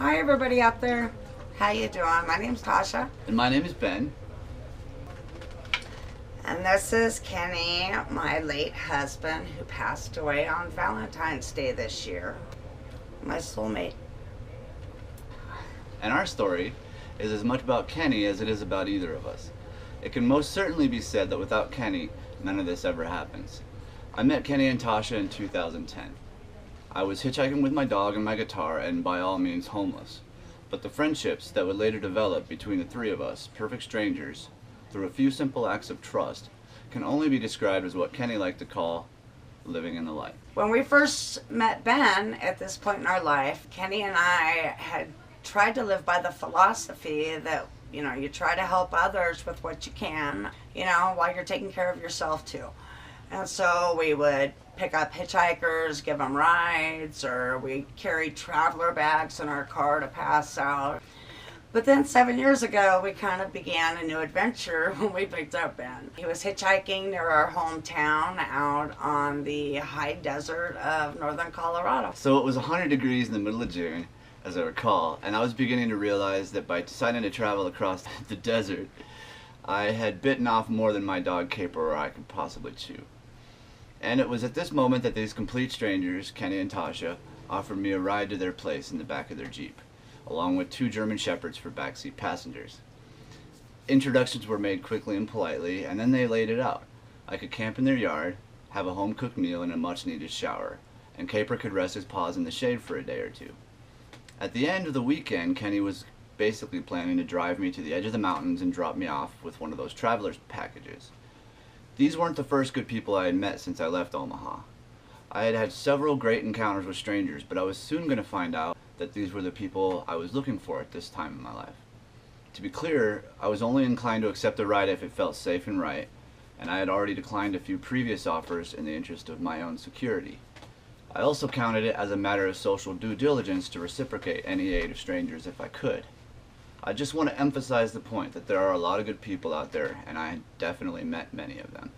Hi everybody out there. How you doing? My name's Tasha. And my name is Ben. And this is Kenny, my late husband, who passed away on Valentine's Day this year. My soulmate. And our story is as much about Kenny as it is about either of us. It can most certainly be said that without Kenny, none of this ever happens. I met Kenny and Tasha in 2010. I was hitchhiking with my dog and my guitar and by all means homeless. But the friendships that would later develop between the three of us, perfect strangers, through a few simple acts of trust, can only be described as what Kenny liked to call living in the light. When we first met Ben at this point in our life, Kenny and I had tried to live by the philosophy that, you try to help others with what you can, while you're taking care of yourself too. And so we would pick up hitchhikers, give them rides, or we carried traveler bags in our car to pass out. But then 7 years ago, we kind of began a new adventure when we picked up Ben. He was hitchhiking near our hometown out on the high desert of northern Colorado. So it was 100 degrees in the middle of June, as I recall, and I was beginning to realize that by deciding to travel across the desert, I had bitten off more than my dog Caper or I could possibly chew. And it was at this moment that these complete strangers, Kenny and Tasha, offered me a ride to their place in the back of their Jeep, along with 2 German Shepherds for backseat passengers. Introductions were made quickly and politely, and then they laid it out. I could camp in their yard, have a home-cooked meal and a much-needed shower, and Caper could rest his paws in the shade for a day or two. At the end of the weekend, Kenny was basically planning to drive me to the edge of the mountains and drop me off with one of those traveler's packages. These weren't the first good people I had met since I left Omaha. I had had several great encounters with strangers, but I was soon going to find out that these were the people I was looking for at this time in my life. To be clear, I was only inclined to accept a ride if it felt safe and right, and I had already declined a few previous offers in the interest of my own security. I also counted it as a matter of social due diligence to reciprocate any aid of strangers if I could. I just want to emphasize the point that there are a lot of good people out there, and I had definitely met many of them.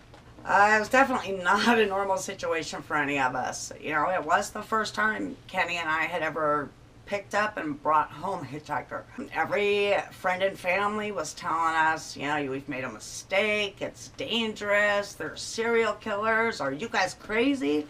It was definitely not a normal situation for any of us. It was the first time Kenny and I had ever picked up and brought home a hitchhiker. Every friend and family was telling us, we've made a mistake, it's dangerous, there's serial killers, are you guys crazy?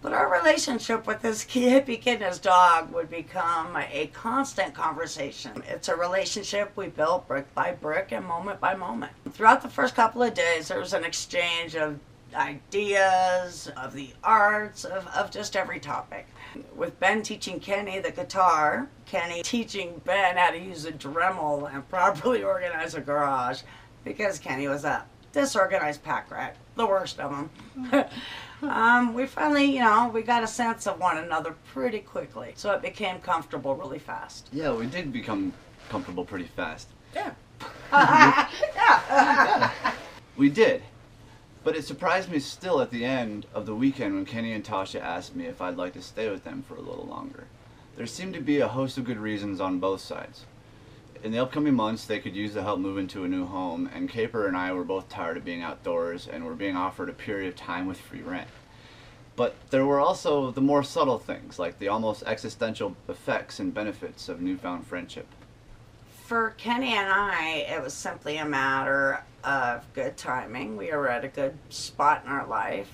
But our relationship with this hippie kid and his dog would become a constant conversation. It's a relationship we built brick by brick and moment by moment. Throughout the first couple of days, there was an exchange of ideas, of the arts, of just every topic. With Ben teaching Kenny the guitar, Kenny teaching Ben how to use a Dremel and properly organize a garage, because Kenny was a disorganized pack rat, the worst of them. We finally, we got a sense of one another pretty quickly, so it became comfortable really fast. Yeah, we did become comfortable pretty fast. Yeah. Yeah. We did. But it surprised me still at the end of the weekend when Kenny and Tasha asked me if I'd like to stay with them for a little longer. There seemed to be a host of good reasons on both sides. In the upcoming months, they could use the help move into a new home, and Caper and I were both tired of being outdoors and were being offered a period of time with free rent. But there were also the more subtle things, like the almost existential effects and benefits of newfound friendship. For Kenny and I, it was simply a matter of good timing. We were at a good spot in our life.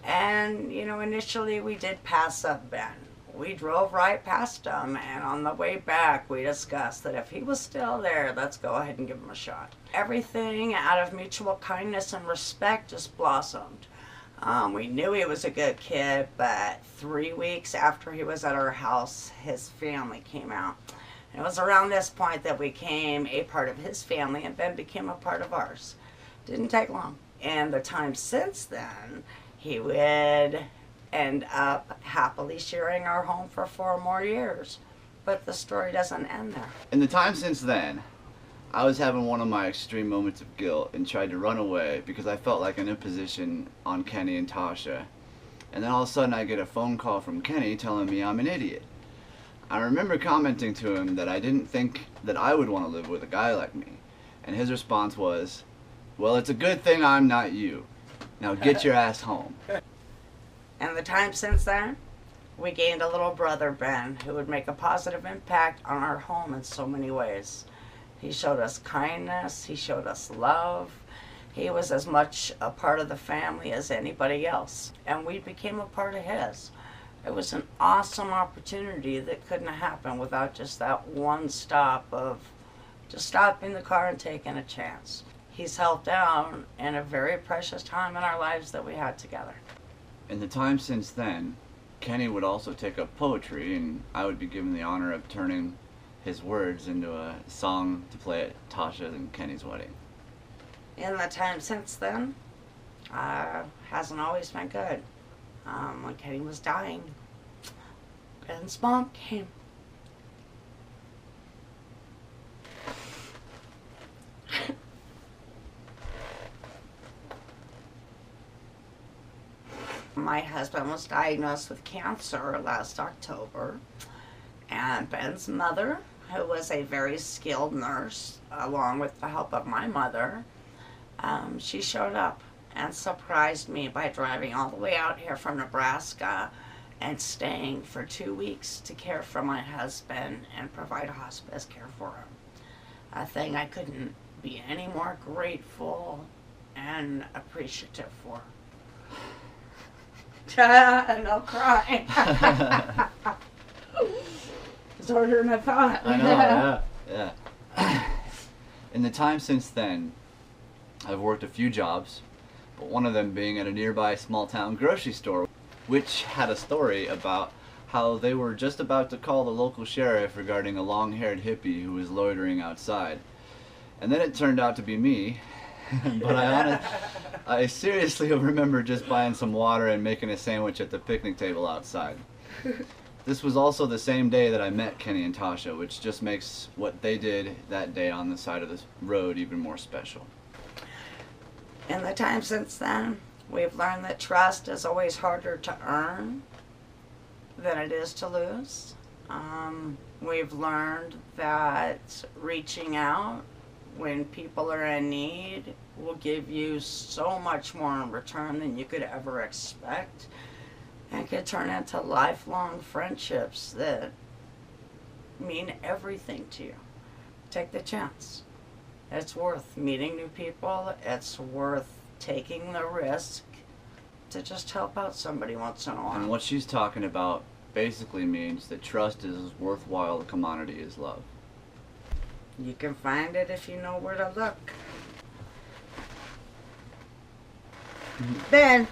And, initially we did pass up Ben. We drove right past him, and on the way back we discussed that if he was still there, let's go ahead and give him a shot. Everything out of mutual kindness and respect just blossomed. We knew he was a good kid, but 3 weeks after he was at our house, his family came out. It was around this point that we became a part of his family, and Ben became a part of ours. Didn't take long. And the time since then, he would end up happily sharing our home for 4 more years. But the story doesn't end there. In the time since then, I was having one of my extreme moments of guilt and tried to run away because I felt like an imposition on Kenny and Tasha. And then all of a sudden I get a phone call from Kenny telling me I'm an idiot. I remember commenting to him that I didn't think that I would want to live with a guy like me. And his response was, "Well, it's a good thing I'm not you. Now get your ass home." And the time since then, We gained a little brother, Ben, who would make a positive impact on our home in so many ways. He showed us kindness, he showed us love. He was as much a part of the family as anybody else, and we became a part of his. It was an awesome opportunity that couldn't have happened without just that one stop of just stopping the car and taking a chance. He's helped out in a very precious time in our lives that we had together. In the time since then, Kenny would also take up poetry, and I would be given the honor of turning his words into a song to play at Tasha's and Kenny's wedding. In the time since then, hasn't always been good. When Kenny was dying, Ben's mom came. My husband was diagnosed with cancer last October, and Ben's mother, who was a very skilled nurse, along with the help of my mother, she showed up and surprised me by driving all the way out here from Nebraska and staying for 2 weeks to care for my husband and provide hospice care for him. A thing I couldn't be any more grateful and appreciative for. No crying. It's harder than I thought. I know, yeah. In the time since then, I've worked a few jobs, but one of them being at a nearby small town grocery store, which had a story about how they were just about to call the local sheriff regarding a long-haired hippie who was loitering outside. And then it turned out to be me, but I seriously remember just buying some water and making a sandwich at the picnic table outside. This was also the same day that I met Kenny and Tasha, which just makes what they did that day on the side of the road even more special. In the time since then, we've learned that trust is always harder to earn than it is to lose. We've learned that reaching out when people are in need will give you so much more in return than you could ever expect, and could turn into lifelong friendships that mean everything to you. Take the chance. It's worth meeting new people. It's worth taking the risk to just help out somebody once in a while. And what she's talking about basically means that trust is as worthwhile a commodity as love. You can find it if you know where to look. Ben.